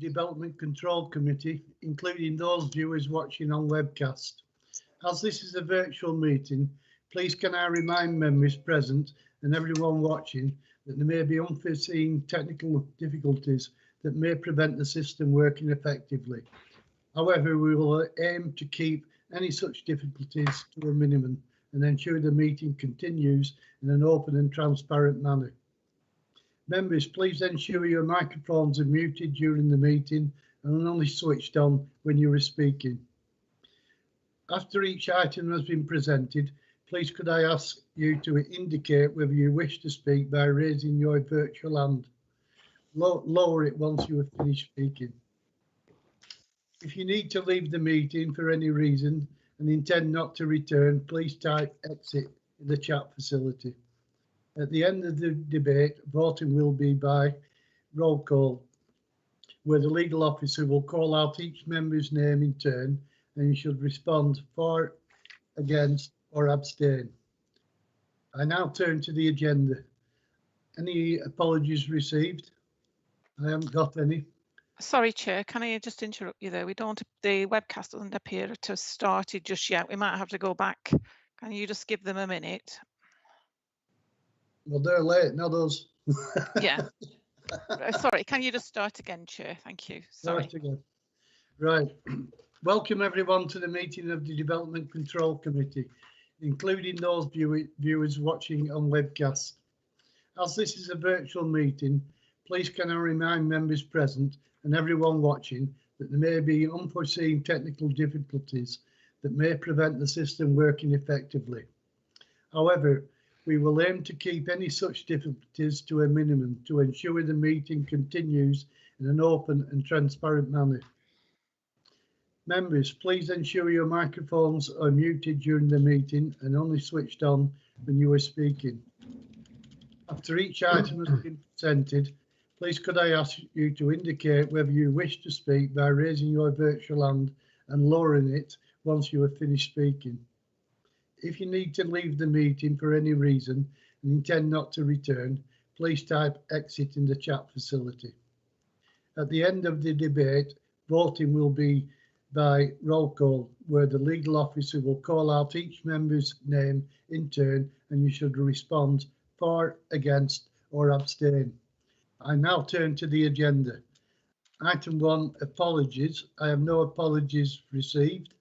Development Control Committee, including those viewers watching on webcast. As this is a virtual meeting, please can I remind members present and everyone watching that there may be unforeseen technical difficulties that may prevent the system working effectively. However, we will aim to keep any such difficulties to a minimum and ensure the meeting continues in an open and transparent manner. Members, please ensure your microphones are muted during the meeting and only switched on when you are speaking. After each item has been presented, please could I ask you to indicate whether you wish to speak by raising your virtual hand. Lower it once you have finished speaking. If you need to leave the meeting for any reason and intend not to return, please type exit in the chat facility. At the end of the debate, voting will be by roll call, where the legal officer will call out each member's name in turn, and you should respond for, against, or abstain. I now turn to the agenda. Any apologies received? I haven't got any. Sorry, Chair, can I just interrupt you there? The webcast doesn't appear to have started just yet. We might have to go back. Can you just give them a minute? Well, they're late, not us. Yeah. Sorry, can you just start again, Chair? Thank you. Sorry. Start again. Right. Welcome everyone to the meeting of the Development Control Committee, including those viewers watching on webcast. As this is a virtual meeting, please can I remind members present and everyone watching that there may be unforeseen technical difficulties that may prevent the system working effectively. However, we will aim to keep any such difficulties to a minimum to ensure the meeting continues in an open and transparent manner. Members, please ensure your microphones are muted during the meeting and only switched on when you are speaking. After each item has been presented, please could I ask you to indicate whether you wish to speak by raising your virtual hand and lowering it once you have finished speaking. If you need to leave the meeting for any reason and intend not to return, please type exit in the chat facility. At the end of the debate, voting will be by roll call, where the legal officer will call out each member's name in turn and you should respond for, against, or abstain. I now turn to the agenda. Item 1, apologies. I have no apologies received.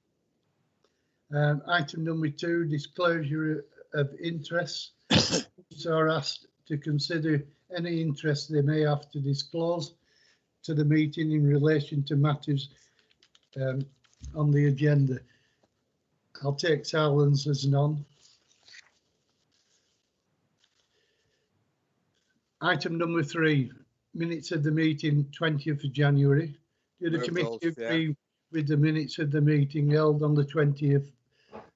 Item number 2, disclosure of interests. Members are asked to consider any interest they may have to disclose to the meeting in relation to matters on the agenda. I'll take silence as none. Item number 3, minutes of the meeting 20th of January. Do the committee agree with the minutes of the meeting held on the 20th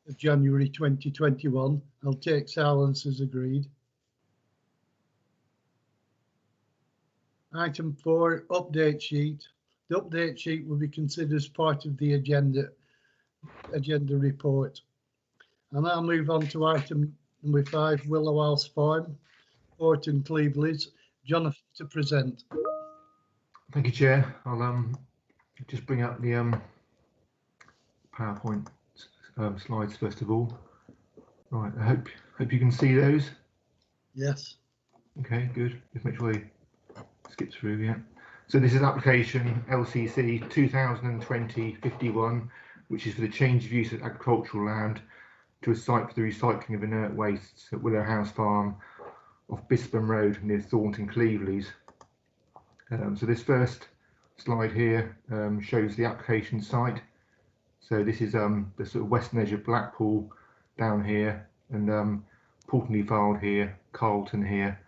of January 2021? I'll take silence as agreed. Item 4, update sheet. The update sheet will be considered as part of the agenda report. And I'll move on to item number 5, Willow House Farm, Orton Cleveland. Jonathan to present. Thank you, Chair. I'll just bring up the PowerPoint slides first of all. Right, I hope you can see those. Yes. Okay, good. Just make sure you skip through. Yeah. So this is application LCC 2020-51, which is for the change of use of agricultural land to a site for the recycling of inert wastes at Willow House Farm off Bispham Road near Thornton Cleveland. So this first slide here shows the application site. So this is the sort of western edge of Blackpool down here, and Portney Fylde here, Carlton here,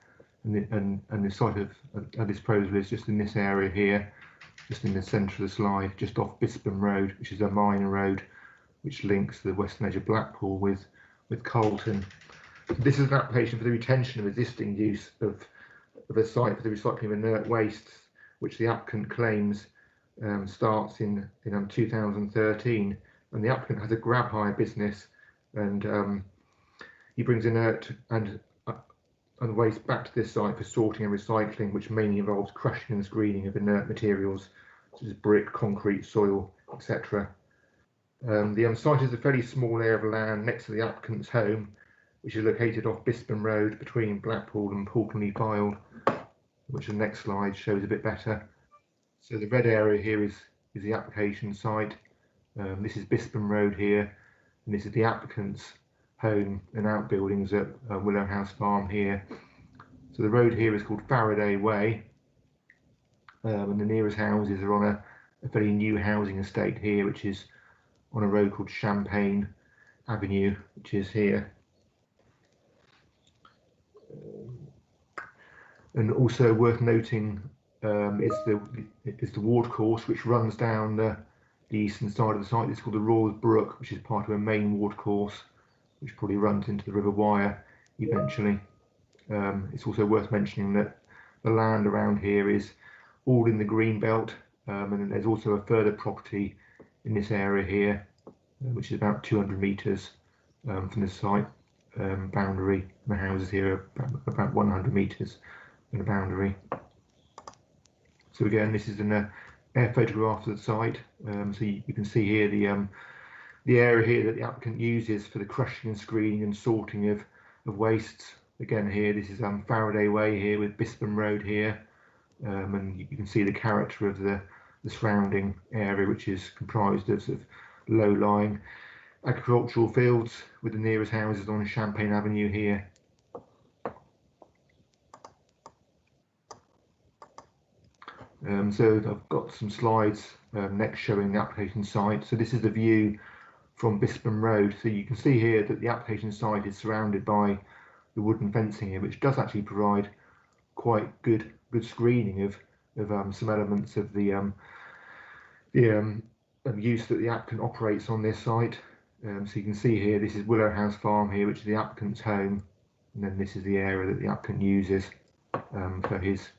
and the site of this proposal is just in this area here, just in the centre of the slide, just off Bispham Road, which is a minor road which links the western edge of Blackpool with Carlton. This is an application for the retention of existing use of a site for the recycling of inert wastes, which the applicant claims starts in 2013, and the applicant has a grab hire business, and he brings inert and waste back to this site for sorting and recycling, which mainly involves crushing and screening of inert materials such as brick, concrete, soil, etc. The site is a fairly small area of land next to the applicant's home, which is located off Bispham Road between Blackpool and Portland-le-Fylde, which the next slide shows a bit better. So the red area here is the application site. This is Bispham Road here, and this is the applicant's home and outbuildings at Willow House Farm here. So the road here is called Faraday Way, and the nearest houses are on a very new housing estate here, which is on a road called Champagne Avenue, which is here. And also worth noting is the ward course, which runs down the eastern side of the site. It's called the Royal Brook, which is part of a main ward course, which probably runs into the River Wyre eventually. It's also worth mentioning that the land around here is all in the green belt, and there's also a further property in this area here, which is about 200 metres from the site boundary. The houses here are about 100 metres in the boundary. So again, this is an air photograph of the site. So you can see here the area here that the applicant uses for the crushing and screening and sorting of wastes. Again, here this is Faraday Way here with Bispham Road here, and you can see the character of the surrounding area, which is comprised of sort of low-lying agricultural fields with the nearest houses on Champagne Avenue here. So I've got some slides next showing the application site. So this is the view from Bispham Road. So you can see here that the application site is surrounded by the wooden fencing here, which does actually provide quite good screening of some elements of the use that the applicant operates on this site. So you can see here, this is Willow House Farm here, which is the applicant's home, and then this is the area that the applicant uses for his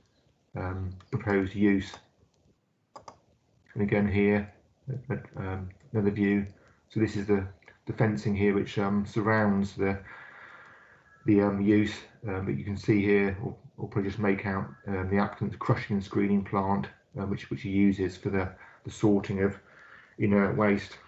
proposed use. And again here, another view. So this is the fencing here, which surrounds the use, but you can see here, or probably just make out the applicant's crushing and screening plant, which he uses for the sorting of inert waste.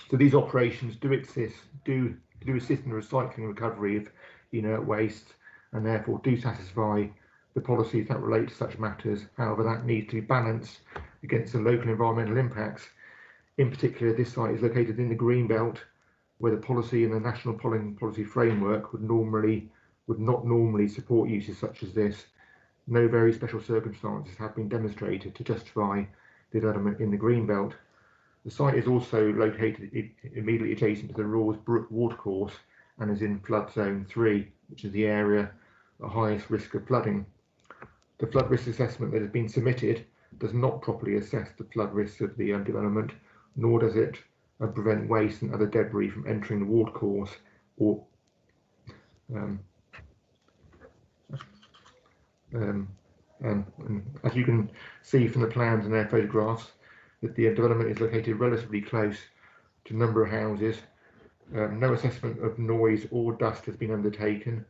So these operations do assist in the recycling and recovery of inert waste, and therefore do satisfy the policies that relate to such matters. However, that needs to be balanced against the local environmental impacts. In particular, this site is located in the green belt, where the policy and the national policy framework would not normally support uses such as this. No very special circumstances have been demonstrated to justify the development in the green belt. The site is also located immediately adjacent to the Rawes Brook watercourse and is in flood zone 3, which is the area at highest risk of flooding. The flood risk assessment that has been submitted does not properly assess the flood risks of the development, nor does it prevent waste and other debris from entering the watercourse or and as you can see from the plans and their photographs, that the development is located relatively close to a number of houses. No assessment of noise or dust has been undertaken.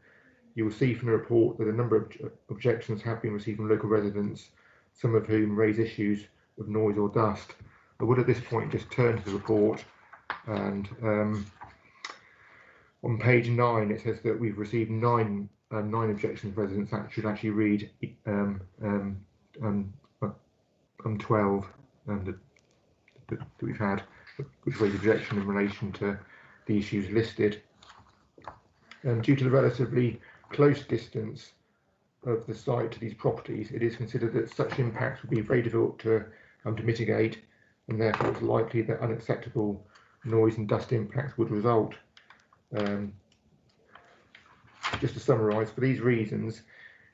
You will see from the report that a number of objections have been received from local residents, some of whom raise issues of noise or dust. I would at this point just turn to the report, and on page 9 it says that we've received nine objections from residents. That should actually read 12 that we've had, which raised objection in relation to the issues listed. Due to the relatively close distance of the site to these properties, it is considered that such impacts would be very difficult to mitigate, and therefore it's likely that unacceptable noise and dust impacts would result. Just to summarise, for these reasons,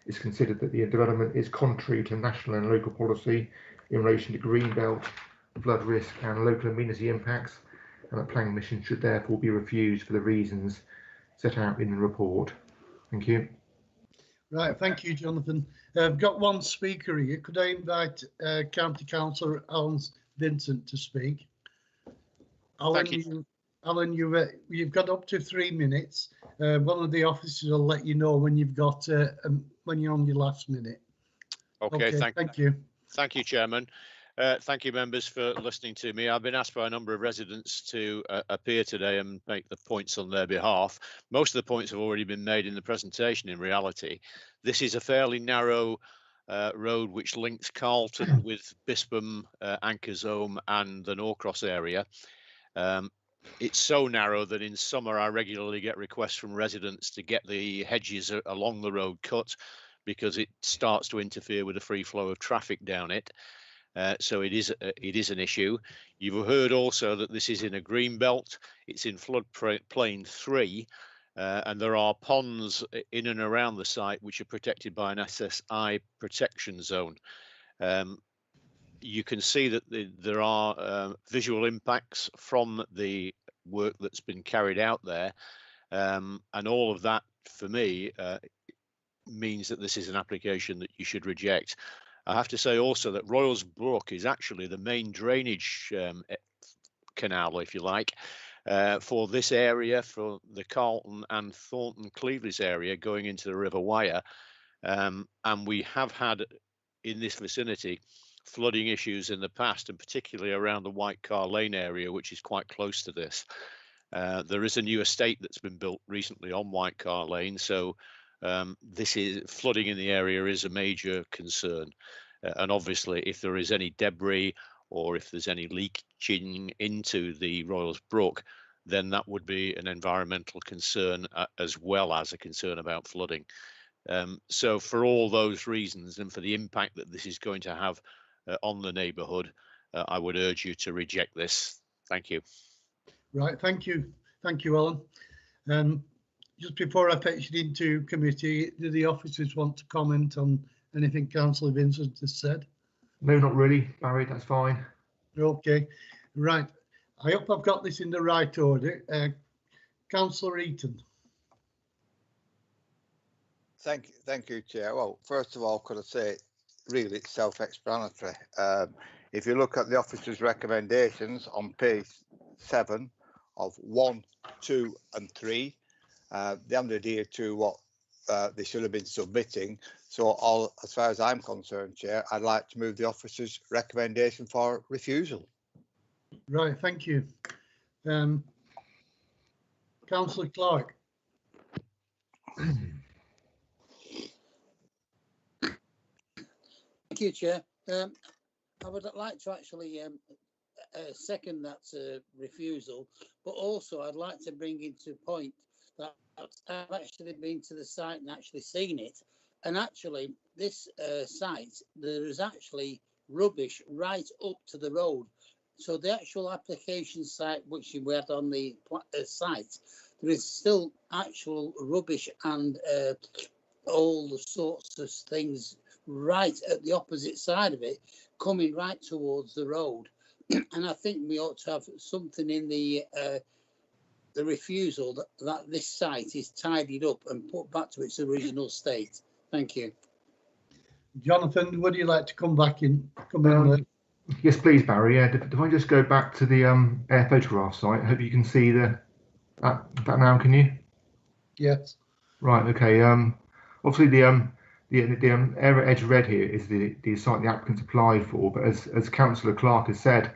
it's considered that the development is contrary to national and local policy in relation to green belt, flood risk and local amenity impacts, and that planning permission should therefore be refused for the reasons set out in the report. Thank you. Right, thank you, Jonathan. I've got one speaker here. Could I invite County Councillor Alan Vincent to speak? Alan, Thank you. Alan, you've got up to 3 minutes. One of the officers will let you know when you've got when you're on your last minute. Okay, thank you. Thank you, Chairman. Thank you, members, for listening to me. I've been asked by a number of residents to appear today and make the points on their behalf. Most of the points have already been made in the presentation. In reality, this is a fairly narrow road which links Carlton with Bispam, Ankersholm and the Norcross area. It's so narrow that in summer I regularly get requests from residents to get the hedges along the road cut because it starts to interfere with the free flow of traffic down it. So it is an issue. You've heard also that this is in a green belt. It's in floodplain 3, and there are ponds in and around the site which are protected by an SSI protection zone. You can see that there are visual impacts from the work that's been carried out there, and all of that for me means that this is an application that you should reject. I have to say also that Royals Brook is actually the main drainage canal, if you like, for this area, for the Carlton and Thornton Clevelys area going into the River Wyre. And we have had in this vicinity flooding issues in the past, and particularly around the White Car Lane area, which is quite close to this. There is a new estate that's been built recently on White Car Lane, so this is flooding in the area is a major concern. And obviously, if there is any debris or if there's any leaching into the Royals Brook, then that would be an environmental concern as well as a concern about flooding. So for all those reasons and for the impact that this is going to have on the neighbourhood, I would urge you to reject this. Thank you. Right, thank you, Alan. Just before I pitch it into committee, do the officers want to comment on anything Councillor Vincent has said? No, not really, Barry, that's fine. Okay, right. I hope I've got this in the right order. Councillor Eaton. Thank you, Chair. Well, first of all, could I say, really, it's self-explanatory. If you look at the officers' recommendations on page 7 of 1, 2 and 3, they haven't adhered to what they should have been submitting. So as far as I'm concerned, Chair, I'd like to move the officer's recommendation for refusal. Right, thank you. Councillor Clark. Thank you, Chair. I would like to actually second that refusal, but also I'd like to bring into point that I've actually been to the site and actually seen it. And actually, this site, there is actually rubbish right up to the road. So the actual application site which you had on the site, there is still actual rubbish and all the sorts of things right at the opposite side of it, coming right towards the road. And I think we ought to have something in the refusal that this site is tidied up and put back to its original state. Thank you. Jonathan, would you like to come in? Yes, please, Barry. Yeah, if I just go back to the air photograph site, I hope you can see that now. Can you? Yes. Right. Okay. Obviously, the area edge red here is the site the applicants applied for, but as Councillor Clark has said,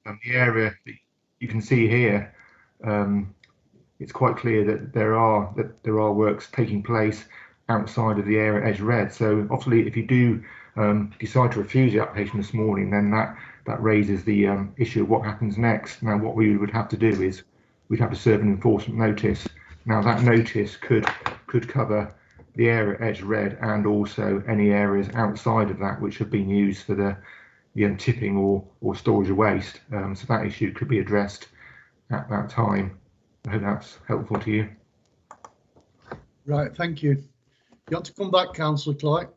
the area that you can see here, it's quite clear that there are works taking place outside of the area edge red. So obviously, if you do decide to refuse the application this morning, then that raises the issue of what happens next. Now, what we would have to do is we'd have to serve an enforcement notice. Now, that notice could cover the area edge red and also any areas outside of that which have been used for the tipping or storage of waste. So that issue could be addressed at that time. I hope that's helpful to you. Right, thank you. You want to come back, Councillor Clark?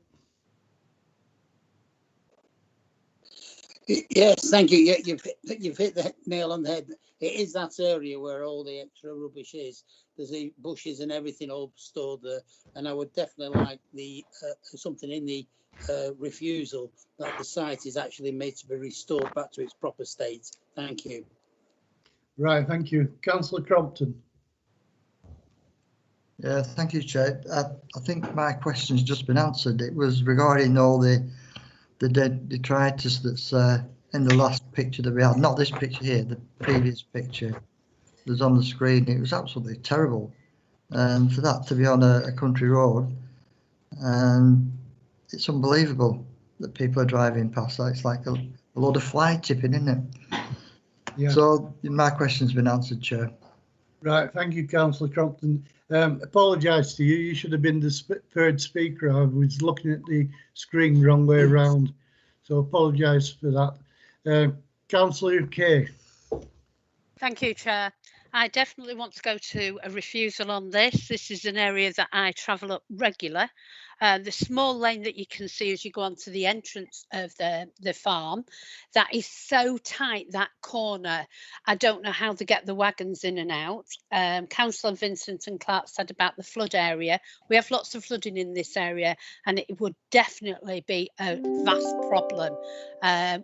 Yes, thank you. Yeah, you've hit the nail on the head. It is that area where all the extra rubbish is. There's the bushes and everything all stored there, and I would definitely like the something in the refusal that the site is actually made to be restored back to its proper state. Thank you. Right, thank you. Councillor Crompton. Yeah, thank you, Chair. I think my question's just been answered. It was regarding all the detritus that's in the last picture that we had, not this picture here, the previous picture that was on the screen, it was absolutely terrible. And for that to be on a country road, and it's unbelievable that people are driving past that. It's like a load of fly tipping, isn't it? Yeah. So my question's been answered, Chair. Right, thank you, Councillor Crompton. Apologise to you. You should have been the third speaker. I was looking at the screen wrong way around, so apologise for that. Councillor Kay. Thank you, Chair. I definitely want to go to a refusal on this. This is an area that I travel up regular. The small lane that you can see as you go onto the entrance of the farm, that is so tight, that corner. I don't know how to get the wagons in and out. Councillor Vincent and Clark said about the flood area. We have lots of flooding in this area, and it would definitely be a vast problem.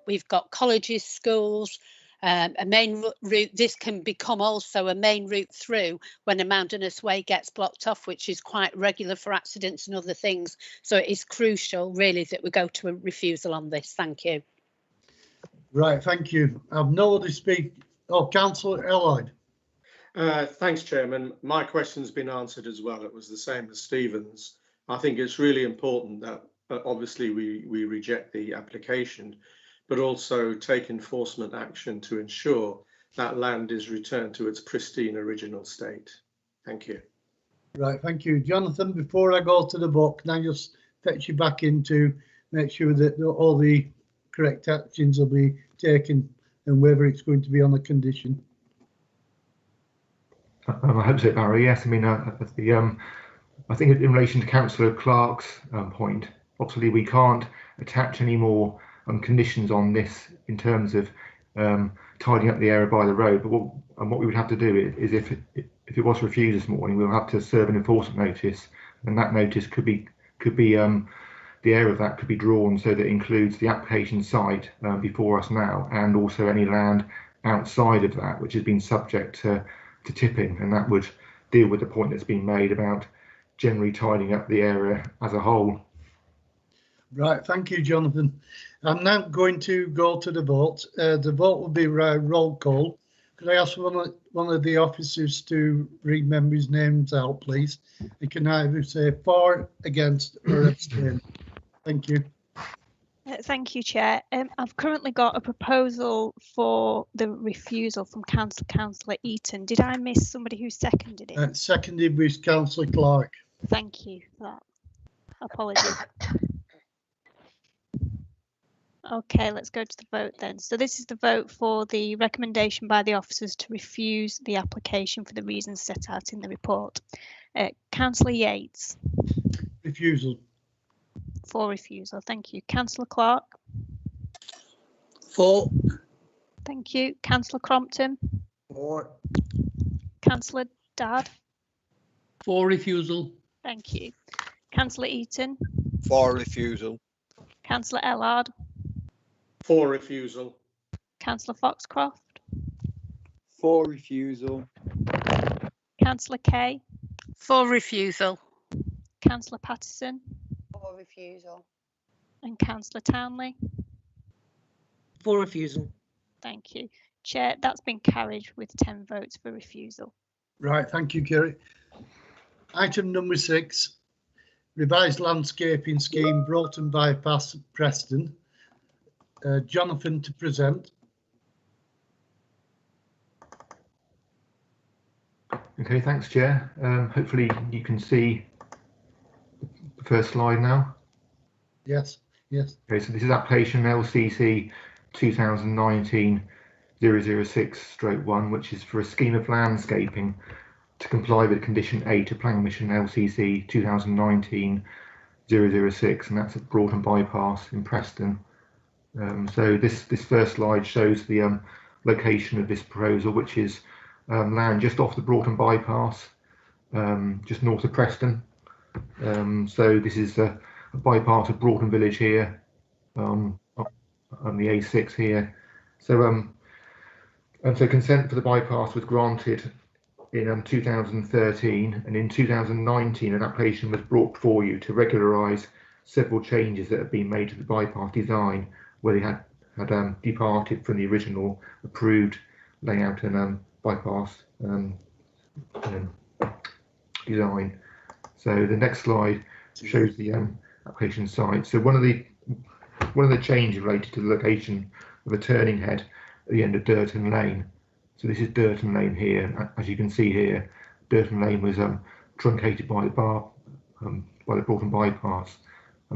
We've got colleges, schools, a main route. This can become also a main route through when a mountainous way gets blocked off, which is quite regular for accidents and other things. So it is crucial, really, that we go to a refusal on this. Thank you. Right, thank you. I've no other speak. Oh, Councillor Elliott. Thanks, Chairman. My question's been answered as well. It was the same as Stephen's. I think it's really important that obviously we reject the application, but also take enforcement action to ensure that land is returned to its pristine original state. Thank you. Right, thank you. Jonathan, before I go to the book, can I just fetch you back in to make sure that all the correct actions will be taken and whether it's going to be on a condition? I hope so, Barry. Yes, I mean, I think in relation to Councillor Clark's point, obviously we can't attach any more conditions on this in terms of tidying up the area by the road. But what we would have to do is if it was refused this morning, we'll have to serve an enforcement notice, and that notice could be the area of that could be drawn so that it includes the application site before us now, and also any land outside of that which has been subject to tipping, and that would deal with the point that's been made about generally tidying up the area as a whole. Right, thank you, Jonathan. I'm now going to go to the vote. The vote will be roll call. Could I ask one of the officers to read members' names out, please? You can either say for, against, or abstain. Thank you. Thank you, Chair. I've currently got a proposal for the refusal from Councillor Eaton. Did I miss somebody who seconded it? Seconded with Councillor Clark. Thank you for that. Apologies. Okay, let's go to the vote then. So this is the vote for the recommendation by the officers to refuse the application for the reasons set out in the report. Councillor Yates. Refusal. For refusal. Thank you. Councillor Clark. For. Thank you. Councillor Crompton. For. Councillor Dad. For refusal. Thank you. Councillor Eaton. For refusal. Councillor Ellard. For refusal. Councillor Foxcroft. For refusal. Councillor Kay. For refusal. Councillor Patterson. For refusal. And Councillor Townley. For refusal. Thank you. Chair, that's been carried with 10 votes for refusal. Right, thank you, Kerry. Item number 6, revised landscaping scheme, Broughton Bypass, Preston. Jonathan to present. Okay, thanks, Chair. Hopefully you can see the first slide now. Yes, yes. Okay, so this is application LCC 2019-006/1, which is for a scheme of landscaping to comply with condition 8 of Planning Mission LCC 2019-006, and that's at Broughton Bypass in Preston. So this first slide shows the location of this proposal, which is land just off the Broughton Bypass, just north of Preston. So this is a bypass of Broughton Village here, on the A6 here. So so consent for the bypass was granted in 2013, and in 2019 an application was brought before you to regularise several changes that have been made to the bypass design, where they had had departed from the original approved layout and bypass design. So the next slide shows the application site. So one of the changes related to the location of a turning head at the end of Durton Lane. So this is Durton Lane here. As you can see here, Durton Lane was truncated by the Broughton bypass.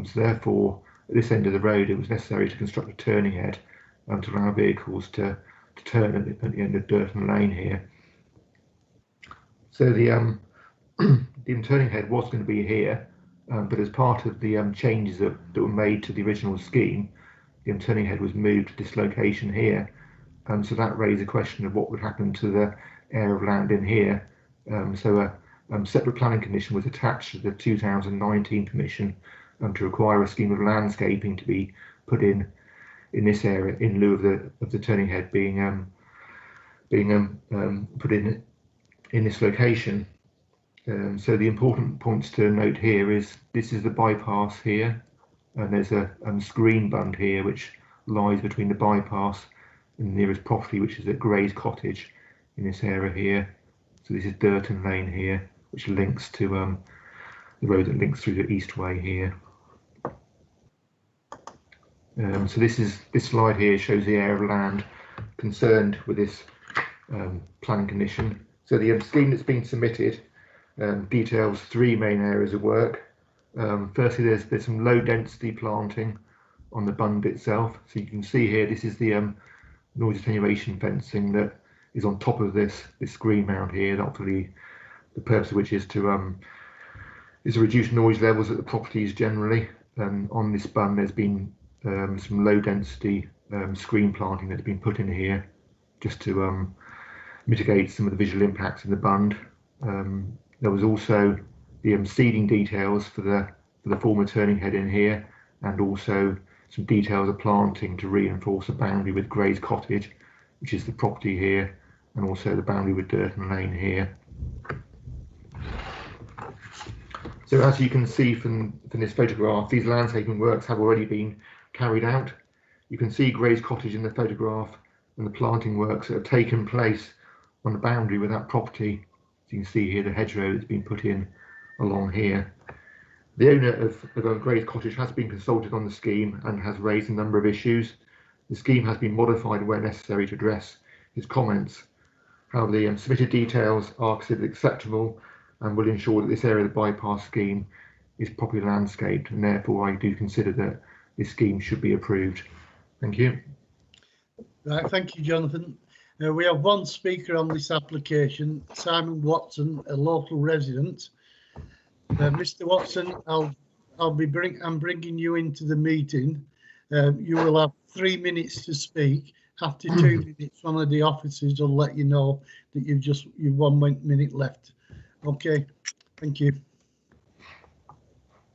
So therefore, at this end of the road, it was necessary to construct a turning head to allow vehicles to turn at the end of Durton Lane here. So the turning head was going to be here, but as part of the changes that were made to the original scheme, the turning head was moved to this location here. So that raised a question of what would happen to the area of land in here. So a separate planning condition was attached to the 2019 permission to require a scheme of landscaping to be put in this area in lieu of the turning head being put in this location. So the important points to note here is this is the bypass here, and there's a screen bund here which lies between the bypass and the nearest property, which is at Gray's Cottage in this area here. So this is Durton Lane here, which links to the road that links through the Eastway here. So this slide here shows the area of land concerned with this planning condition. So the scheme that's been submitted details 3 main areas of work. Firstly, there's some low density planting on the bund itself. So you can see here, this is the noise attenuation fencing that is on top of this screen mount here. Obviously, the purpose of which is to reduce noise levels at the properties generally. On this bund, there's been some low density screen planting that's been put in here just to mitigate some of the visual impacts in the bund. There was also the seeding details for the former turning head in here, and also some details of planting to reinforce a boundary with Gray's Cottage, which is the property here, and also the boundary with Durton Lane here. So as you can see from this photograph, these landscaping works have already been carried out. You can see Gray's Cottage in the photograph and the planting works that have taken place on the boundary with that property. So you can see here the hedgerow that's been put in along here. The owner of Gray's Cottage has been consulted on the scheme and has raised a number of issues. The scheme has been modified where necessary to address his comments. However, the submitted details are considered acceptable and will ensure that this area of the bypass scheme is properly landscaped, and therefore I do consider that this scheme should be approved. Thank you. Right, thank you, Jonathan. We have one speaker on this application, Simon Watson, a local resident. Mr. Watson, I'm bringing you into the meeting. You will have 3 minutes to speak. After 2 minutes, one of the officers will let you know that you've 1 minute left. Okay, thank you.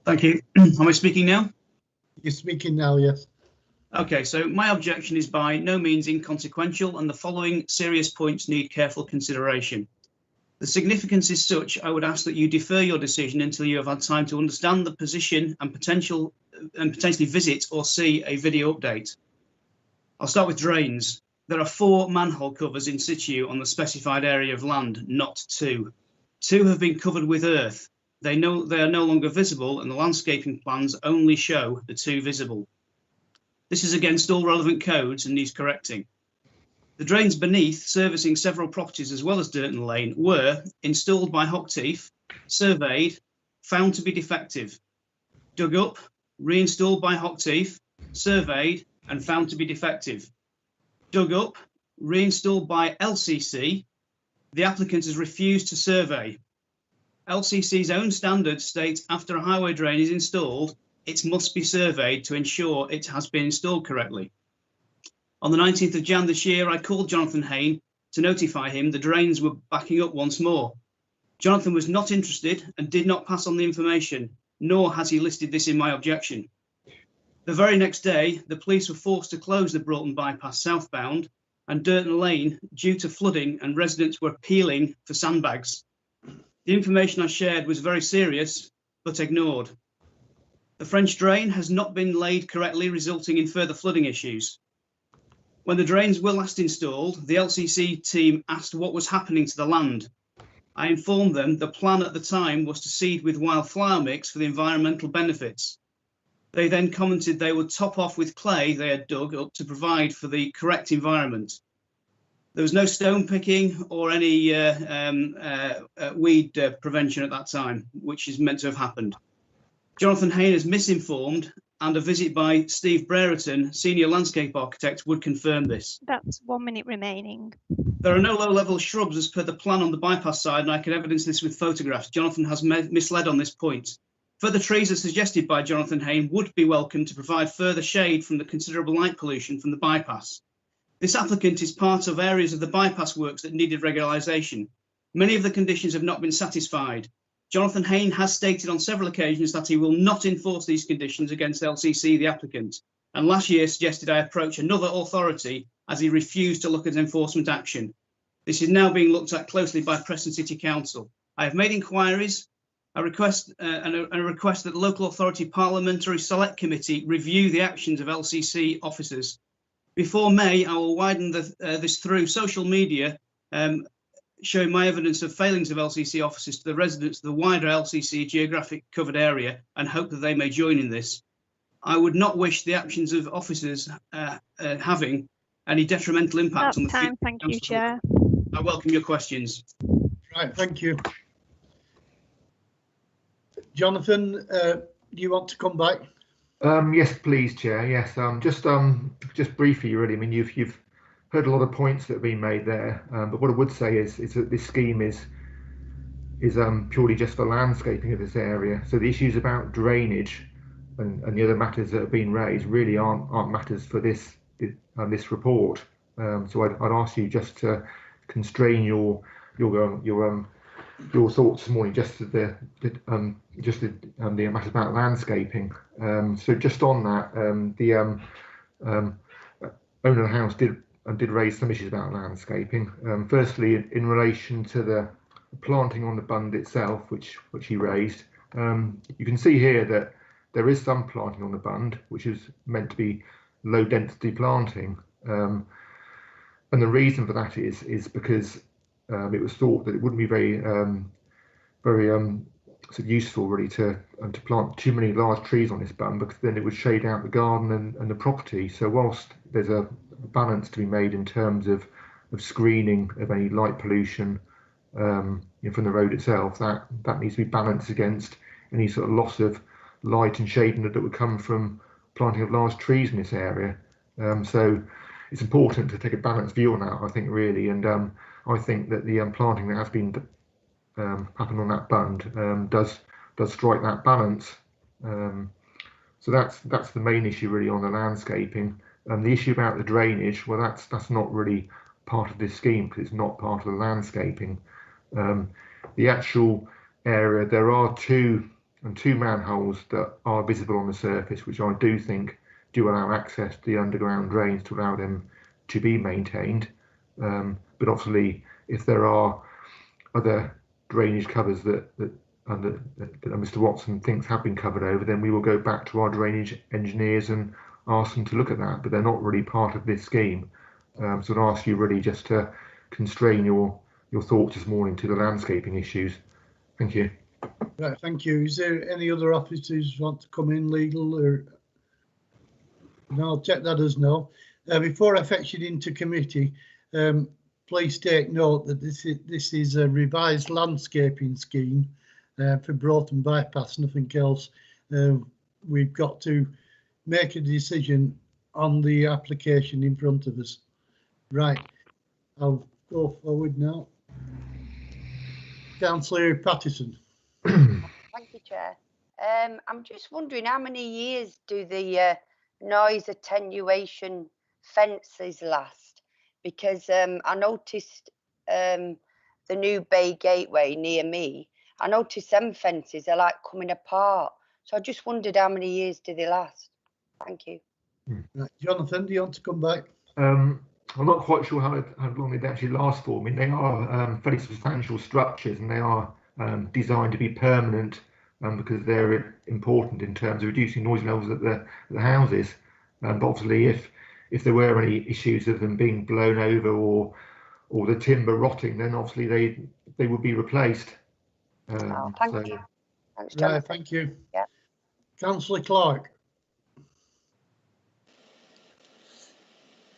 Thank you. Am I speaking now? You're speaking now, yes. Okay, so my objection is by no means inconsequential, and the following serious points need careful consideration. The significance is such, I would ask that you defer your decision until you have had time to understand the position and potentially visit or see a video update. I'll start with drains. There are 4 manhole covers in situ on the specified area of land, not 2. 2 have been covered with earth. They are no longer visible, and the landscaping plans only show the 2 visible. This is against all relevant codes and needs correcting. The drains beneath, servicing several properties as well as Durton Lane, were installed by Hockteeth, surveyed, found to be defective, dug up, reinstalled by Hockteeth, surveyed and found to be defective, dug up, reinstalled by LCC. The applicant has refused to survey. LCC's own standards state after a highway drain is installed, it must be surveyed to ensure it has been installed correctly. On the 19th of Jan this year, I called Jonathan Hain to notify him the drains were backing up once more. Jonathan was not interested and did not pass on the information, nor has he listed this in my objection. The very next day, the police were forced to close the Broughton bypass southbound and Durton Lane due to flooding, and residents were appealing for sandbags. The information I shared was very serious, but ignored. The French drain has not been laid correctly, resulting in further flooding issues. When the drains were last installed, the LCC team asked what was happening to the land. I informed them the plan at the time was to seed with wild flower mix for the environmental benefits. They then commented they would top off with clay they had dug up to provide for the correct environment. There was no stone picking or any weed prevention at that time, which is meant to have happened. Jonathan Hayne is misinformed, and a visit by Steve Brereton, senior landscape architect, would confirm this. That's 1 minute remaining. There are no low-level shrubs as per the plan on the bypass side, and I can evidence this with photographs. Jonathan has misled on this point. Further trees as suggested by Jonathan Hayne would be welcome to provide further shade from the considerable light pollution from the bypass. This applicant is part of areas of the bypass works that needed regularisation. Many of the conditions have not been satisfied. Jonathan Hayne has stated on several occasions that he will not enforce these conditions against LCC, the applicant, and last year suggested I approach another authority as he refused to look at enforcement action. This is now being looked at closely by Preston City Council. I have made inquiries. I request that the local authority parliamentary select committee review the actions of LCC officers. Before May, I will widen this through social media, showing my evidence of failings of LCC officers to the residents of the wider LCC geographic covered area, and hope that they may join in this. I would not wish the actions of officers having any detrimental impact on the time. Thank you, Chair. I welcome your questions. Right, thank you. Jonathan, do you want to come back? Yes, please, Chair. Yes, just briefly, really. I mean, you've heard a lot of points that have been made there, but what I would say is that this scheme is purely just for landscaping of this area. So the issues about drainage and the other matters that have been raised really aren't matters for this report. So I'd ask you just to constrain your thoughts this morning just to the matter about landscaping. So just on that, the owner of the house did raise some issues about landscaping. Firstly, in relation to the planting on the bund itself, which he raised, you can see here that there is some planting on the bund, which is meant to be low density planting, and the reason for that is because it was thought that it wouldn't be very sort of useful really to plant too many large trees on this bund, because then it would shade out the garden and the property. So whilst there's a balance to be made in terms of screening of any light pollution from the road itself, that needs to be balanced against any sort of loss of light and shading that would come from planting of large trees in this area. So it's important to take a balanced view on that, I think, really, and I think that the planting that has been happened on that bund does strike that balance. So that's the main issue really on the landscaping. The issue about the drainage, well, that's not really part of this scheme because it's not part of the landscaping. The actual area, there are two manholes that are visible on the surface, which I do think do allow access to the underground drains to allow them to be maintained. But obviously, if there are other drainage covers that Mr. Watson thinks have been covered over, then we will go back to our drainage engineers and ask them to look at that. But they're not really part of this scheme. So I'd ask you really just to constrain your thoughts this morning to the landscaping issues. Thank you. Right, thank you. Is there any other officers who want to come in, legal or? No, I'll check that as no. Before I fetch it into committee, please take note that this is a revised landscaping scheme for Broughton Bypass, nothing else. We've got to make a decision on the application in front of us. Right, I'll go forward now. Councillor Pattison. Thank you, Chair. I'm just wondering how many years do the noise attenuation fences last? Because I noticed the new Bay Gateway near me, I noticed some fences are like coming apart. So I just wondered how many years do they last? Thank you. Right. Jonathan, do you want to come back? I'm not quite sure how long they actually last for. I mean, they are fairly substantial structures, and they are designed to be permanent because they're important in terms of reducing noise levels at the houses. But obviously, if if there were any issues of them being blown over or the timber rotting, then obviously they would be replaced. Thank you. Thanks, Right, Jonathan. thank you. Yeah. Councillor Clark.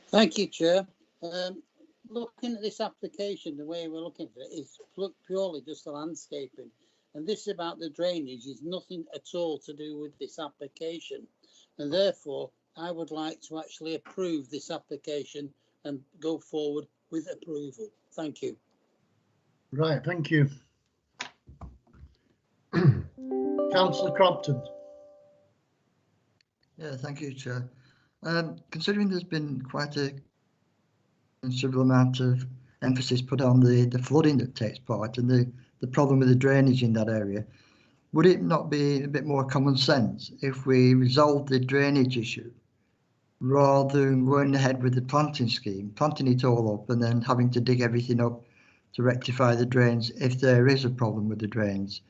Thank you, Chair. Looking at this application, the way we're looking at it is purely just the landscaping. And this about the drainage is nothing at all to do with this application. And therefore, I would like to actually approve this application and go forward with approval. Thank you. Right, thank you. Councillor Crompton. Yeah, thank you, Chair. Considering there's been quite a considerable amount of emphasis put on the flooding that takes part and the problem with the drainage in that area, would it not be a bit more common sense if we resolved the drainage issue rather than going ahead with the planting scheme, planting it all up and then having to dig everything up to rectify the drains if there is a problem with the drains?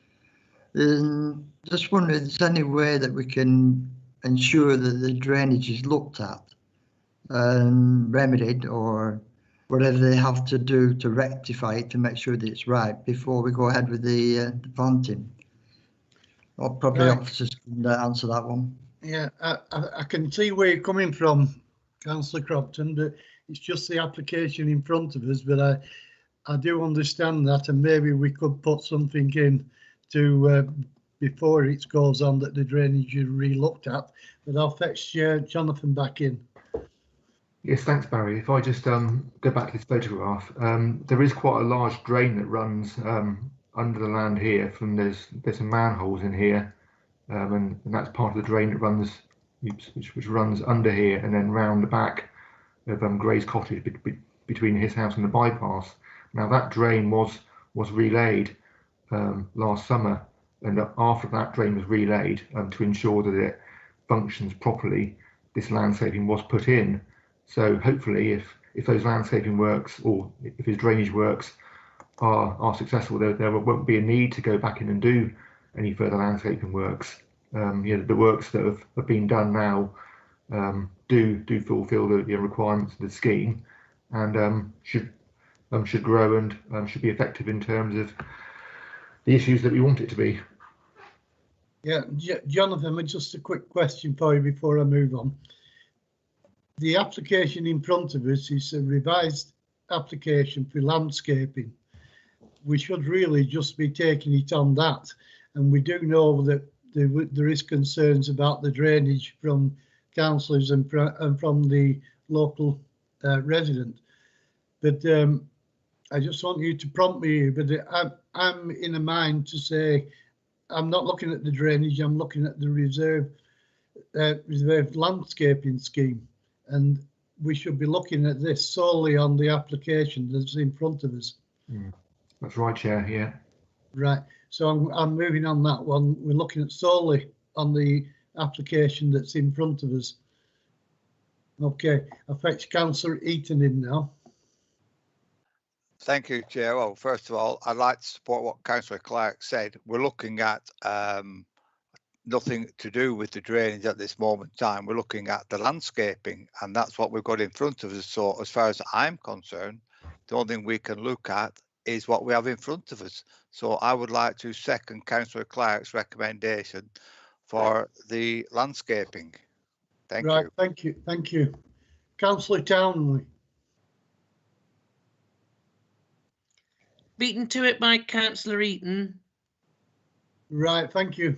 And just wondering if there's any way that we can ensure that the drainage is looked at and remedied, or whatever they have to do to rectify it to make sure that it's right before we go ahead with the planting. Or probably Right. officers can answer that one. Yeah, I can see where you're coming from, Councillor Crompton, but it's just the application in front of us. But I do understand that, and maybe we could put something in to before it goes on that the drainage is re-looked at. But I'll fetch Jonathan back in. Yes, thanks, Barry. If I just go back to this photograph, there is quite a large drain that runs under the land here. There's some manholes in here, and that's part of the drain that runs, which runs under here and then round the back of Gray's cottage between his house and the bypass. Now that drain was relayed last summer, and after that drain was relayed to ensure that it functions properly, this landscaping was put in. So hopefully if those landscaping works, or if his drainage works are successful, there won't be a need to go back in and do any further landscaping works. The works that have been done now do fulfil the requirements of the scheme, and should grow and should be effective in terms of the issues that we want it to be. Yeah, Jonathan, just a quick question for you before I move on. The application in front of us is a revised application for landscaping. We should really just be taking it on that. And we do know that there is concerns about the drainage from councillors and from the local resident. But I just want you to prompt me, but I'm in a mind to say, I'm not looking at the drainage, I'm looking at the reserve landscaping scheme. And we should be looking at this solely on the application that's in front of us. That's right, Chair, yeah. Right, so I'm moving on that one. We're looking at solely on the application that's in front of us. Okay, I'll fetch Councillor Eaton in now. Thank you, Chair. Well, first of all, I'd like to support what Councillor Clark said. We're looking at nothing to do with the drainage at this moment in time. We're looking at the landscaping, and that's what we've got in front of us. So as far as I'm concerned, the only thing we can look at is what we have in front of us. So I would like to second Councillor Clark's recommendation for the landscaping. Thank you. Thank you. Councillor Townley. Beaten to it by Councillor Eaton. Right, thank you.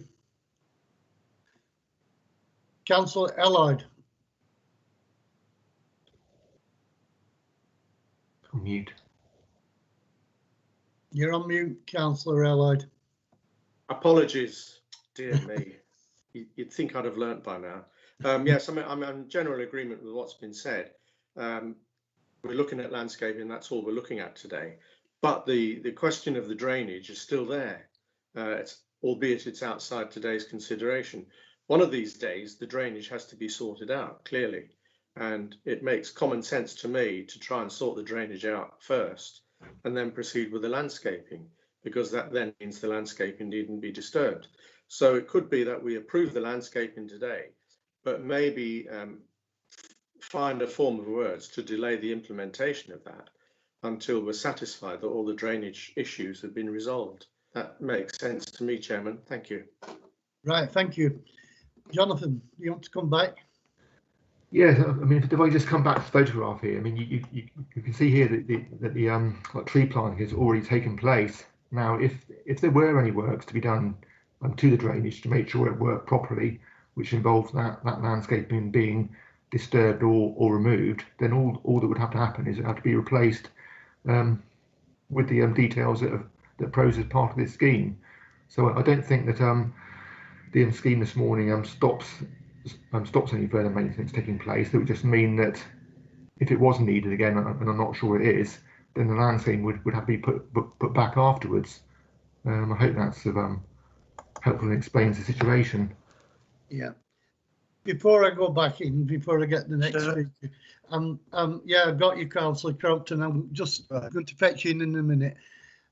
Councillor Elliott. On mute. You're on mute, Councillor Elliott. Apologies, dear me. You'd think I'd have learnt by now. Yes, I'm in general agreement with what's been said. We're looking at landscaping, that's all we're looking at today. But the question of the drainage is still there, albeit it's outside today's consideration. One of these days, the drainage has to be sorted out, clearly. And it makes common sense to me to try and sort the drainage out first and then proceed with the landscaping, because that then means the landscaping needn't be disturbed. So it could be that we approve the landscaping today, but maybe find a form of words to delay the implementation of that until we're satisfied that all the drainage issues have been resolved. That makes sense to me, Chairman. Thank you. Right, thank you. Jonathan, you want to come back? Yes, I mean, if I just come back to the photograph here, I mean, you can see here that the like tree planting has already taken place. Now, if there were any works to be done to the drainage to make sure it worked properly, which involves that landscaping being disturbed or removed, then all that would have to happen is it have to be replaced with the details that pose as part of this scheme. So I don't think that the scheme this morning stops any further maintenance taking place. That would just mean that if it was needed again, and I'm not sure it is, then the landscape would have to be put back afterwards. I hope that's helpful and explains the situation. Yeah. Before I go back in, before I get the next speaker, yeah, I've got you, Councillor Crompton. I'm just going to fetch you in a minute.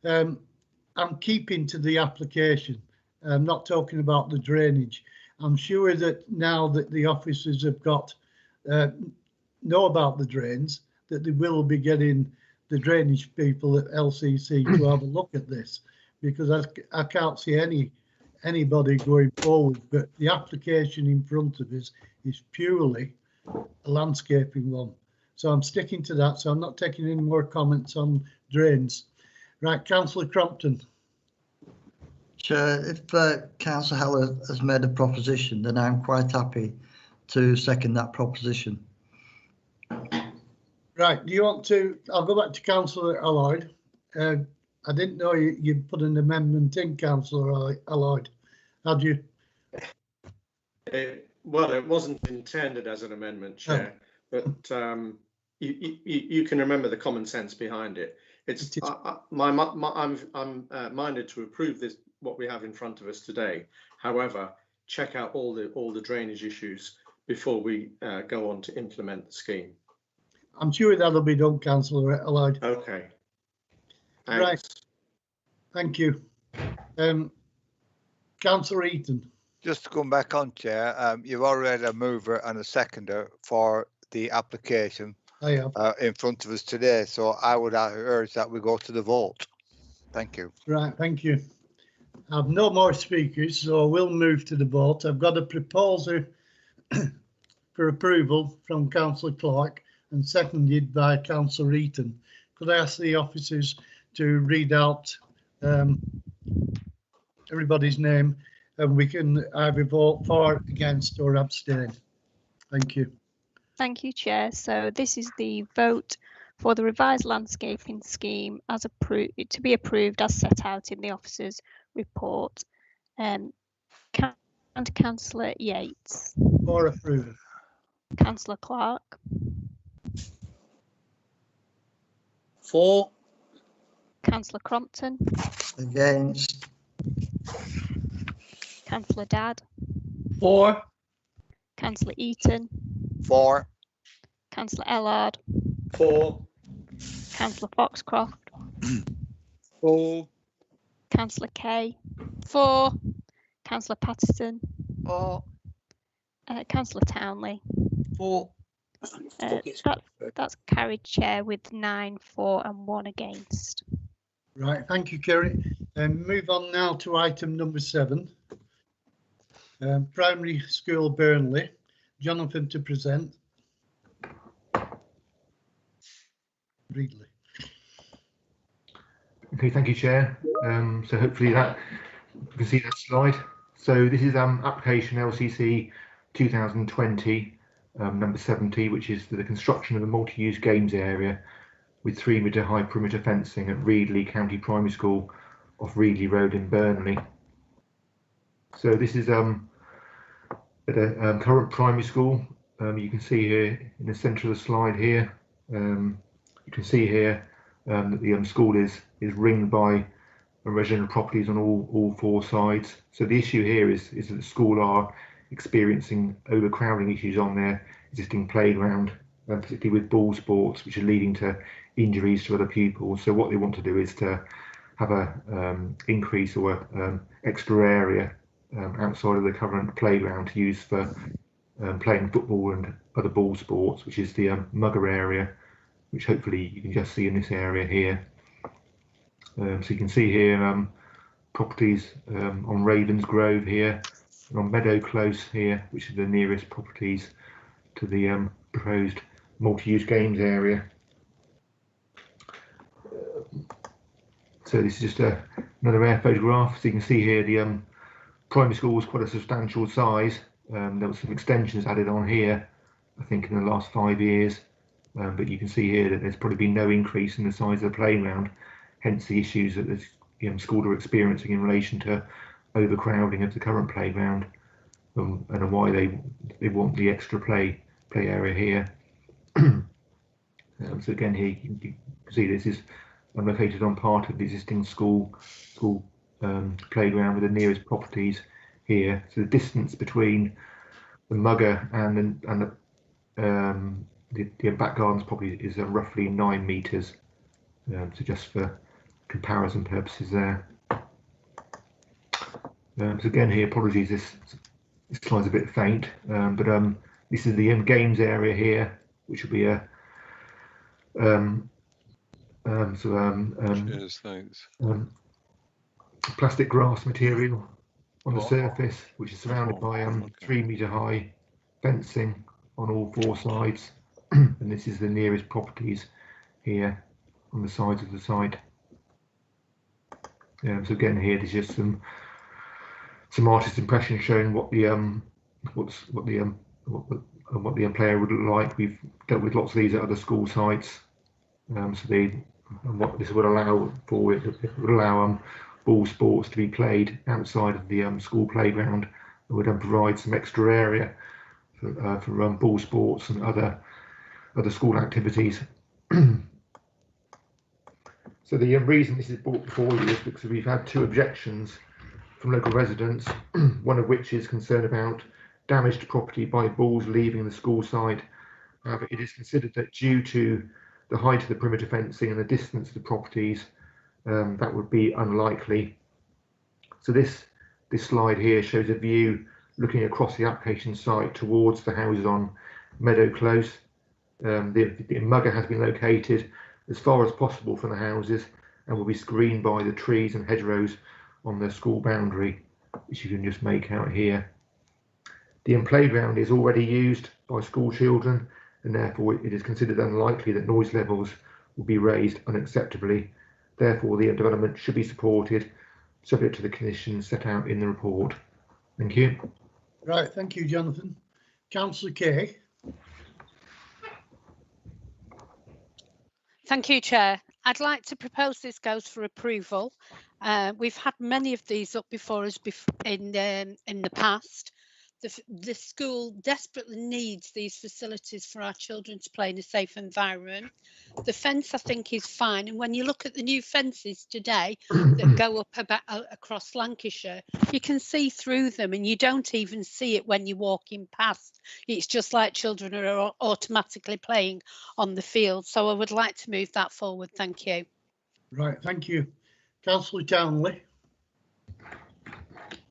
I'm keeping to the application. I'm not talking about the drainage. I'm sure that now that the officers have got know about the drains, that they will be getting the drainage people at LCC to have a look at this, because I can't see anybody going forward. But the application in front of us is purely a landscaping one, so I'm sticking to that. So I'm not taking any more comments on drains. Right, Councillor Crompton. Chair, if Councillor Heller has made a proposition, then I'm quite happy to second that proposition. Right, do you want to? I'll go back to Councillor Alloyd. I didn't know you put an amendment in, Councillor Alloyd. Had you? Well, it wasn't intended as an amendment, Chair, but you can remember the common sense behind it. It's I'm minded to approve this, what we have in front of us today. However, check out all the drainage issues before we go on to implement the scheme. I'm sure that'll be done, Councillor Alloyd. Okay. Thanks. Right. Thank you. Councillor Eaton. Just to come back on, Chair, you've already had a mover and a seconder for the application in front of us today, so I would urge that we go to the vote. Thank you. Right, thank you. I have no more speakers, so we'll move to the vote. I've got a proposal for approval from Councillor Clark and seconded by Councillor Eaton. Could I ask the officers to read out everybody's name, and we can either vote for, against or abstain. Thank you. Thank you, Chair. So this is the vote for the revised landscaping scheme as approved, to be approved as set out in the officer's report. Councillor Yates. For approval. Councillor Clark. For. Councillor Crompton. Against. Councillor Dadd. For. Councillor Eaton. For. Councillor Ellard. For. Councillor Foxcroft. For. Councillor Kay. For. Councillor Patterson. For. Councillor Townley. For. That's carried, Chair, with 9 for and 1 against. Right, thank you, Kerry. Move on now to item number 7. Primary School Burnley. Jonathan to present. Reedy. Okay, thank you, Chair. So hopefully that you can see that slide. So this is application LCC 2020 number 70, which is for the construction of a multi-use games area with 3-metre high perimeter fencing at Reedy County Primary School off Reedy Road in Burnley. So this is at a current primary school. You can see here in the centre of the slide here. You can see here that the school is ringed by residential properties on all 4 sides. So the issue here is that the school are experiencing overcrowding issues on their existing playground, particularly with ball sports, which are leading to injuries to other pupils. So what they want to do is to have a increase or extra area outside of the current playground to use for playing football and other ball sports, which is the Mugger area, which hopefully you can just see in this area here. So you can see here properties on Ravens Grove here, and on Meadow Close here, which are the nearest properties to the proposed multi-use games area. So this is just another air photograph. So you can see here the primary school was quite a substantial size. There was some extensions added on here, I think, in the last 5 years. But you can see here that there's probably been no increase in the size of the playground, hence the issues that the school are experiencing in relation to overcrowding of the current playground, and why they want the extra play area here. So again, here you can see this is located on part of the existing school playground with the nearest properties here. So the distance between the Mugger and the back gardens property is roughly 9 metres. So just for comparison purposes there. So again here, apologies, this slide's a bit faint, but this is the games area here, which will be a Cheers, thanks. Plastic grass material on the surface, which is surrounded by 3 metre high fencing on all 4 sides, and this is the nearest properties here on the sides of the site. So again here, there's just some artist impressions showing what the player would look like. We've dealt with lots of these at other school sites. What this would allow for, it would allow ball sports to be played outside of the school playground. It would provide some extra area for ball sports and other school activities. So the reason this is brought before you is because we've had 2 objections from local residents, one of which is concerned about damage to property by balls leaving the school site. However, it is considered that due to the height of the perimeter fencing and the distance of the properties, that would be unlikely. So this slide here shows a view looking across the application site towards the houses on Meadow Close. The Mugger has been located as far as possible from the houses and will be screened by the trees and hedgerows on the school boundary, which you can just make out here. The playground is already used by school children, and therefore it is considered unlikely that noise levels will be raised unacceptably. Therefore, the development should be supported, subject to the conditions set out in the report. Thank you. Right, thank you, Jonathan. Councillor Kay. Thank you, Chair. I'd like to propose this goes for approval. We've had many of these up before us in the past. The school desperately needs these facilities for our children to play in a safe environment. The fence, I think, is fine. And when you look at the new fences today that go up across Lancashire, you can see through them and you don't even see it when you're walking past. It's just like children are automatically playing on the field. So I would like to move that forward. Thank you. Right, thank you. Councillor Townley.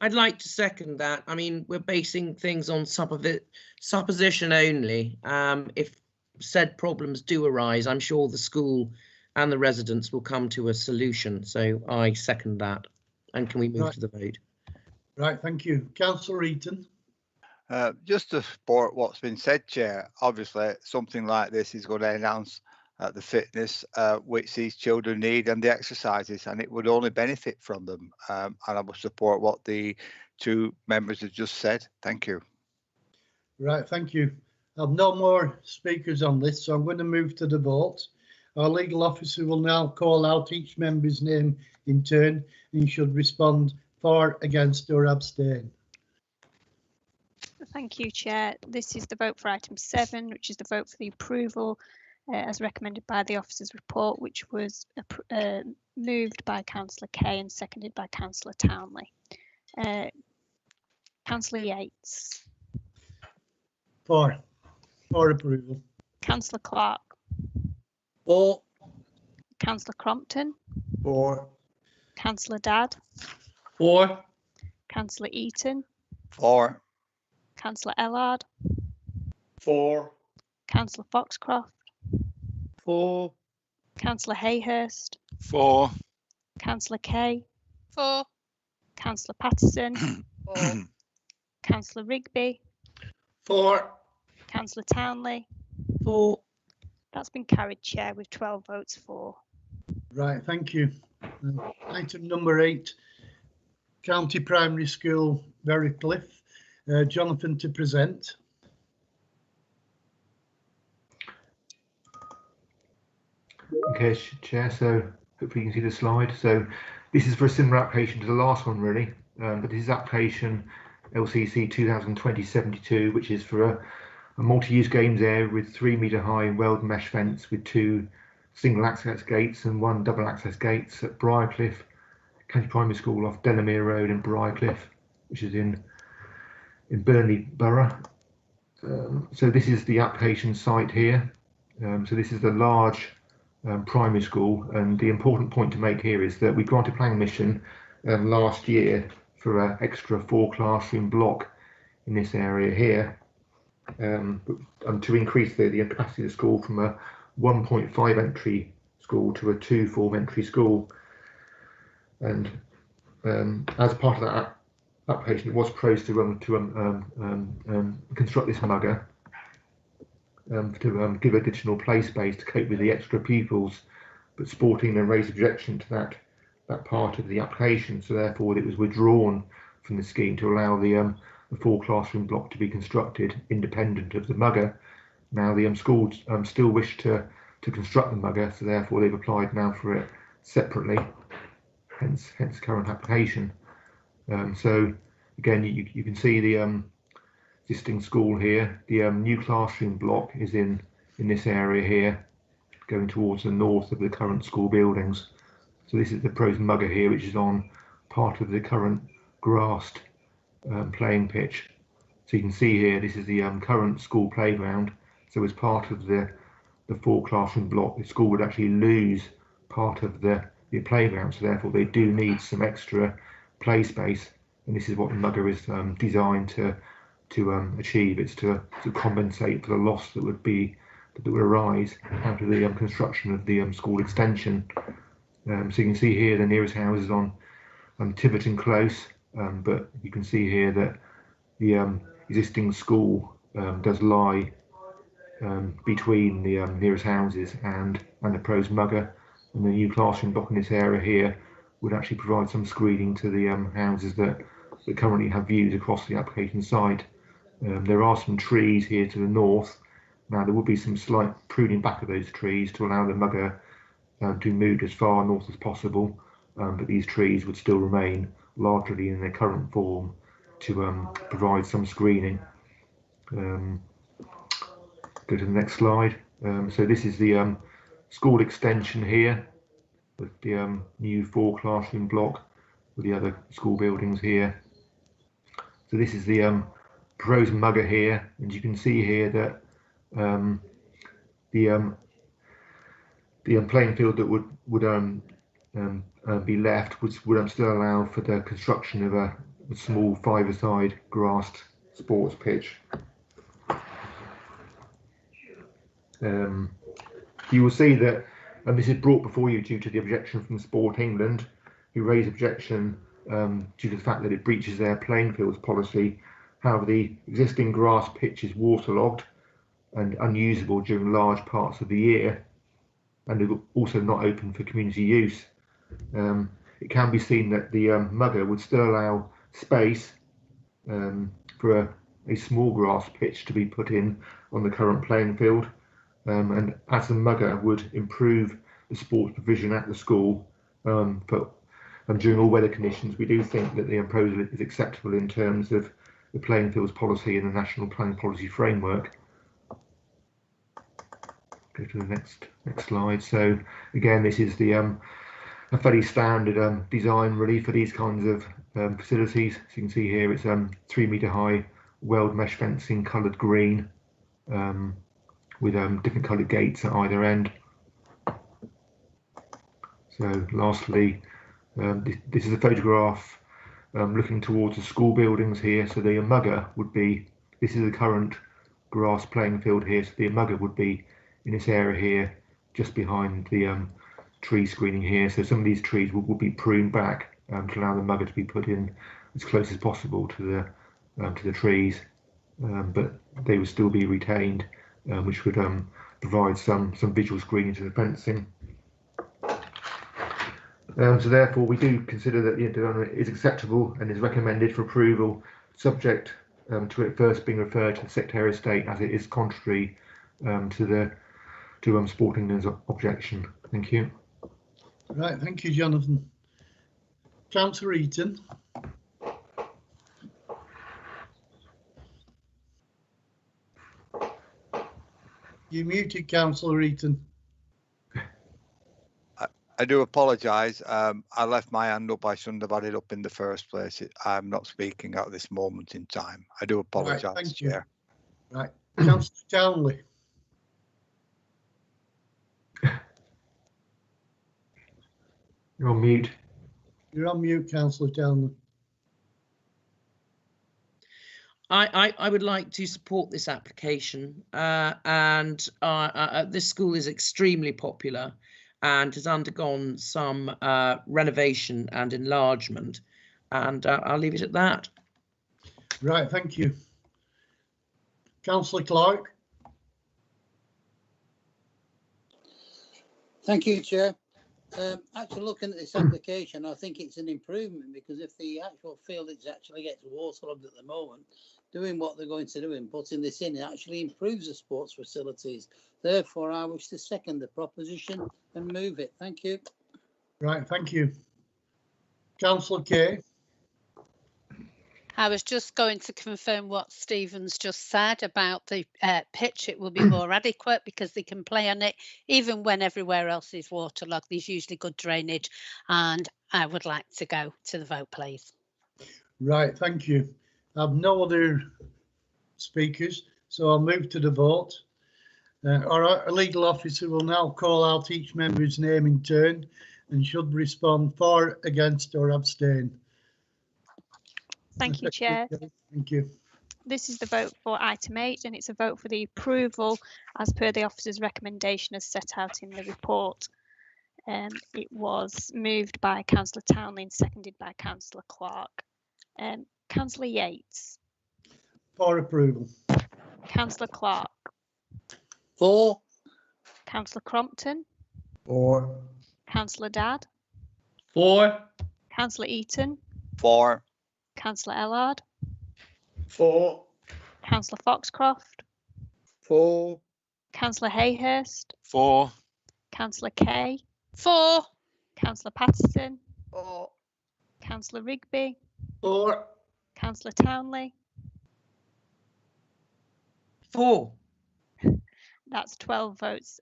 I'd like to second that. I mean, we're basing things on supposition only. If said problems do arise, I'm sure the school and the residents will come to a solution. So I second that. And can we move to the vote? Right, thank you. Councillor Eaton. Just to support what's been said, Chair, obviously something like this is going to enhance the fitness which these children need and the exercises, and it would only benefit from them. And I will support what the 2 members have just said. Thank you. Right, thank you. I have no more speakers on this, so I'm going to move to the vote. Our legal officer will now call out each member's name in turn, and you should respond for, against, or abstain. Thank you, Chair. This is the vote for item 7, which is the vote for the approval as recommended by the officer's report, which was moved by Councillor Kay and seconded by Councillor Townley. Councillor Yates. For approval. Councillor Clark. For. Councillor Crompton. For. Councillor Dadd. For. Councillor Eaton. For. Councillor Ellard, 4. Councillor Foxcroft, 4. Councillor Hayhurst, 4. Councillor Kay, 4. Councillor Patterson, 4. Councillor Rigby, 4. Councillor Townley. 4. That's been carried, Chair, with 12 votes for. Right, thank you. Item number 8, County Primary School, Berrycliff. Jonathan to present. Okay, Chair, so hopefully you can see the slide. So this is for a similar application to the last one, really, but this is application LCC 2020-72, which is for a multi-use games area with 3 metre high weld mesh fence with 2 single access gates and 1 double access gates at Briarcliff County Primary School off Delamere Road in Briarcliff, which is in Burnley Borough. So this is the application site here. So this is the large primary school, and the important point to make here is that we granted planning permission last year for an extra 4 classroom block in this area here, to increase the capacity of the school from a 1.5 entry school to a 2 form entry school. And as part of that application, it was proposed to construct this mugger to give additional play space to cope with the extra pupils, but Sporting then raised objection to that part of the application, so therefore it was withdrawn from the scheme to allow the 4 classroom block to be constructed independent of the mugger. Now the school still wish to construct the mugger, so therefore they've applied now for it separately, hence current application. So again, you can see the existing school here. The new classroom block is in this area here, going towards the north of the current school buildings. So this is the proposed mugger here, which is on part of the current grassed playing pitch. So you can see here, this is the current school playground. So as part of the 4 classroom block, the school would actually lose part of the playground. So therefore they do need some extra play space. And this is what the mugger is designed to achieve. It's to compensate for the loss that would arise out of the construction of the school extension. So you can see here the nearest houses on Tiverton Close, but you can see here that the existing school does lie between the nearest houses and the proposed mugger, and the new classroom block in this area here would actually provide some screening to the houses that currently have views across the application site. There are some trees here to the north. Now there will be some slight pruning back of those trees to allow the mugger to move as far north as possible, but these trees would still remain largely in their current form to provide some screening. Go to the next slide. So this is the school extension here with the new 4 classroom block with the other school buildings here. So this is the proposed mugger here, and you can see here that the playing field that would be left would still allow for the construction of a small 5-a-side grassed sports pitch. You will see that this is brought before you due to the objection from Sport England, who raised objection due to the fact that it breaches their playing fields policy. However, the existing grass pitch is waterlogged and unusable during large parts of the year, and is also not open for community use. It can be seen that the mugger would still allow space for a small grass pitch to be put in on the current playing field, and as the mugger would improve the sports provision at the school during all weather conditions, we do think that the proposal is acceptable in terms of the playing fields policy and the national planning policy framework. Go to the next slide. So again, this is the a fairly standard design really for these kinds of facilities. So you can see here it's 3 metre high weld mesh fencing coloured green with different coloured gates at either end. So lastly, this is a photograph looking towards the school buildings here. So the mugger would be this is the current grass playing field here, so the mugger would be in this area here, just behind the tree screening here. So some of these trees will be pruned back to allow the mugger to be put in as close as possible to the trees, but they would still be retained, which would provide some visual screening to the fencing. So therefore, we do consider that the development is acceptable and is recommended for approval, subject to it first being referred to the Secretary of State, as it is contrary to Sporting England's objection. Thank you. Right, thank you, Jonathan. Councillor Eaton. You muted, Councillor Eaton. I do apologise. I left my hand up. I shouldn't have had it up in the first place. I'm not speaking at this moment in time. I do apologise, right, thank Chair. You. Right, Councillor Townley. You're on mute. You're on mute, Councillor Townley. I would like to support this application, and this school is extremely popular and has undergone some renovation and enlargement, and I'll leave it at that. Right, thank you. Councillor Clark. Thank you, Chair. Actually, looking at this application, I think it's an improvement, because if the actual field actually gets waterlogged at the moment, doing what they're going to do and putting this in, it actually improves the sports facilities. Therefore, I wish to second the proposition and move it. Thank you. Right, thank you. Councillor Kay. I was just going to confirm what Stephen's just said about the pitch. It will be more adequate because they can play on it even when everywhere else is waterlogged. There's usually good drainage, and I would like to go to the vote, please. Right, thank you. I have no other speakers, so I'll move to the vote. Our legal officer will now call out each member's name in turn and should respond for, against or abstain. Thank you, Chair. Thank you. This is the vote for item 8, and it's a vote for the approval as per the officer's recommendation as set out in the report. It was moved by Councillor Townley and seconded by Councillor Clark. Councillor Yates. For approval. Councillor Clark. For. Councillor Crompton. For. Councillor Dadd. For. Councillor Eaton. For. Councillor Ellard. For. Councillor Foxcroft. For. Councillor Hayhurst. For. Councillor Kay. For. Councillor Patterson. For. Councillor Rigby. For. Councillor Townley. For. That's 12 votes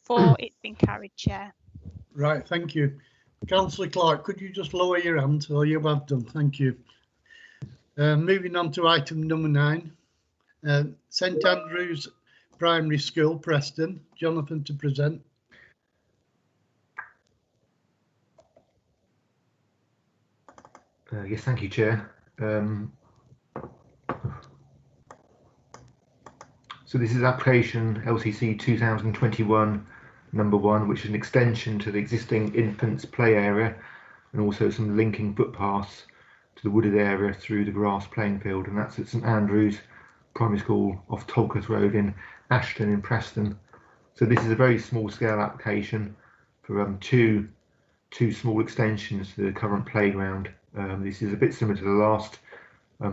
for. It's been carried, Chair. Right, thank you. Councillor Clark, could you just lower your hand? Oh, you have done. Thank you. Moving on to item number 9. St Andrews Primary School, Preston. Jonathan to present. Yes, thank you, Chair. So this is application LCC 2021 number 1, which is an extension to the existing infants play area and also some linking footpaths to the wooded area through the grass playing field, and that's at St Andrews Primary School off Tolketh Road in Ashton in Preston. So this is a very small scale application for two small extensions to the current playground. This is a bit similar to the last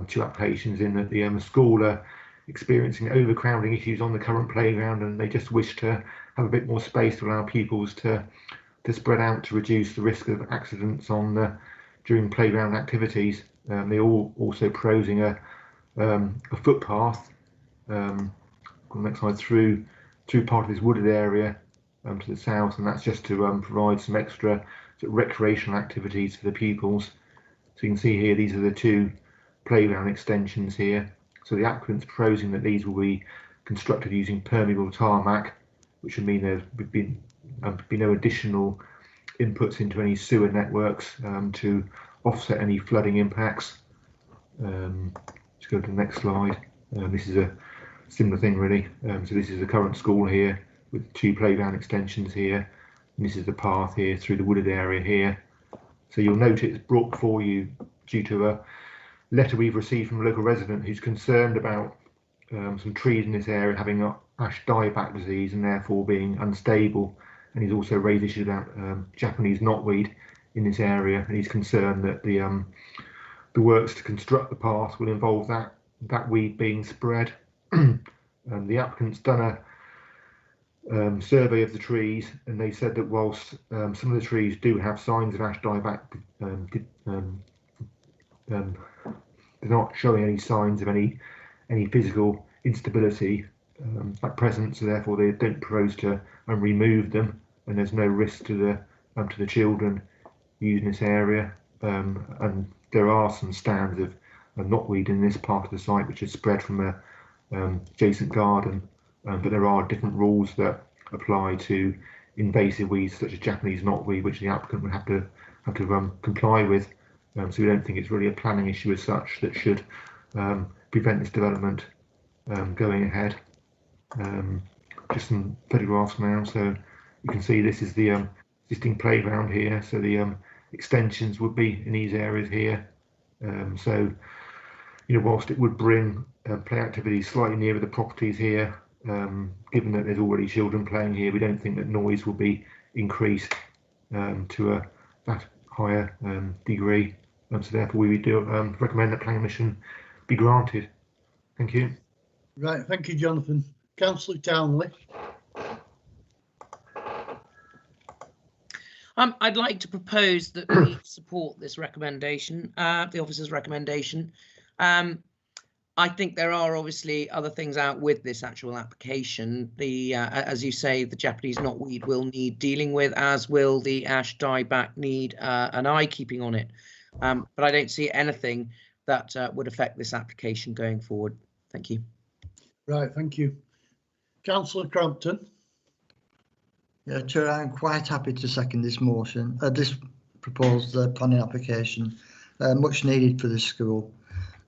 2 applications in that the school are experiencing overcrowding issues on the current playground, and they just wish to have a bit more space to allow pupils to spread out to reduce the risk of accidents on during playground activities. They're also proposing a footpath on the next slide through part of this wooded area to the south, and that's just to provide some extra sort of recreational activities for the pupils. So you can see here, these are the 2 playground extensions here. So the applicant's proposing that these will be constructed using permeable tarmac, which would mean there would be no additional inputs into any sewer networks to offset any flooding impacts. Let's go to the next slide. This is a similar thing really. So this is the current school here with 2 playground extensions here. And this is the path here through the wooded area here. So you'll note it's brought before you due to a letter we've received from a local resident who's concerned about some trees in this area having ash dieback disease and therefore being unstable. And he's also raised issues about Japanese knotweed in this area, and he's concerned that the works to construct the path will involve that weed being spread. The applicant's done a survey of the trees, and they said that whilst some of the trees do have signs of ash dieback, they're not showing any signs of any physical instability at present, so therefore they don't propose to remove them, and there's no risk to the children using this area. And there are some stands of knotweed in this part of the site which is spread from a adjacent garden, but there are different rules that apply to invasive weeds such as Japanese knotweed, which the applicant would have to comply with. So we don't think it's really a planning issue as such that should prevent this development going ahead. Just some photographs now, so you can see this is the existing playground here. So the extensions would be in these areas here. So, you know, whilst it would bring play activities slightly nearer the properties here, given that there's already children playing here, we don't think that noise will be increased to that higher degree. So therefore we do recommend that planning permission be granted. Thank you. Right, thank you, Jonathan. Councillor Townley. I'd like to propose that we support this recommendation, the officer's recommendation. I think there are obviously other things out with this actual application. The as you say, the Japanese knotweed will need dealing with, as will the ash dieback need an eye keeping on it. But I don't see anything that would affect this application going forward. Thank you. Right, thank you. Councillor Crompton. Yeah, Chair, I'm quite happy to second this motion, this proposed planning application, much needed for this school.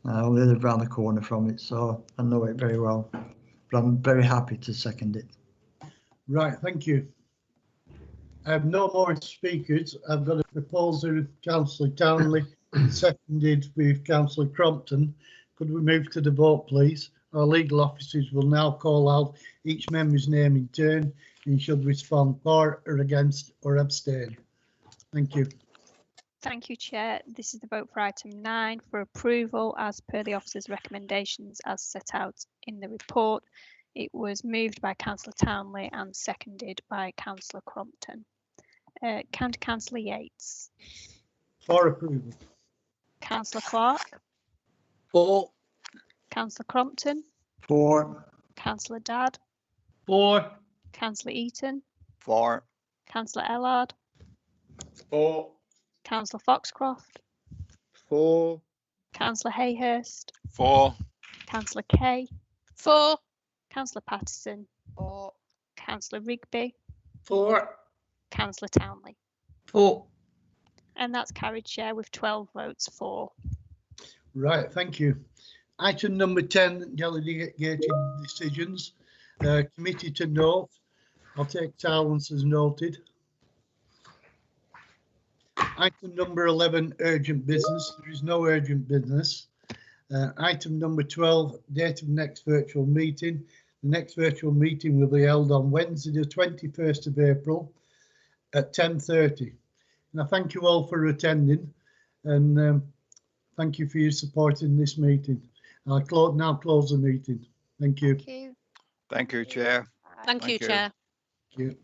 I live around the corner from it, so I know it very well, but I'm very happy to second it. Right, thank you. I have no more speakers. I've got a proposal with Councillor Townley, seconded with Councillor Crompton. Could we move to the vote, please? Our legal officers will now call out each member's name in turn and should respond for or against or abstain. Thank you. Thank you, Chair. This is the vote for item 9 for approval as per the officer's recommendations as set out in the report. It was moved by Councillor Townley and seconded by Councillor Crompton. County Councillor Yates. For approval. Councillor Clark. For. Councillor Crompton. For. Councillor Dadd. For. Councillor Eaton. For. Councillor Ellard. For. Councillor Foxcroft. For. Councillor Hayhurst. For. Councillor Kay. For. Councillor Patterson. For. Councillor Rigby. For. Councillor Townley. For. And that's carried, Chair, with 12 votes for. Right, thank you. Item number 10, delegated decisions. Committee to note. I'll take silence as noted. Item number 11, urgent business. There is no urgent business. Item number 12, date of next virtual meeting. The next virtual meeting will be held on Wednesday, the 21st of April at 10:30. And I thank you all for attending, and thank you for your support in this meeting. I'll now close the meeting. Thank you. Thank you. Thank you, Chair. Thank you, Chair. Thank you.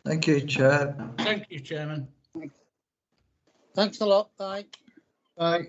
Thank you, Chair. Thank you, Chairman. Thanks a lot. Bye. Bye.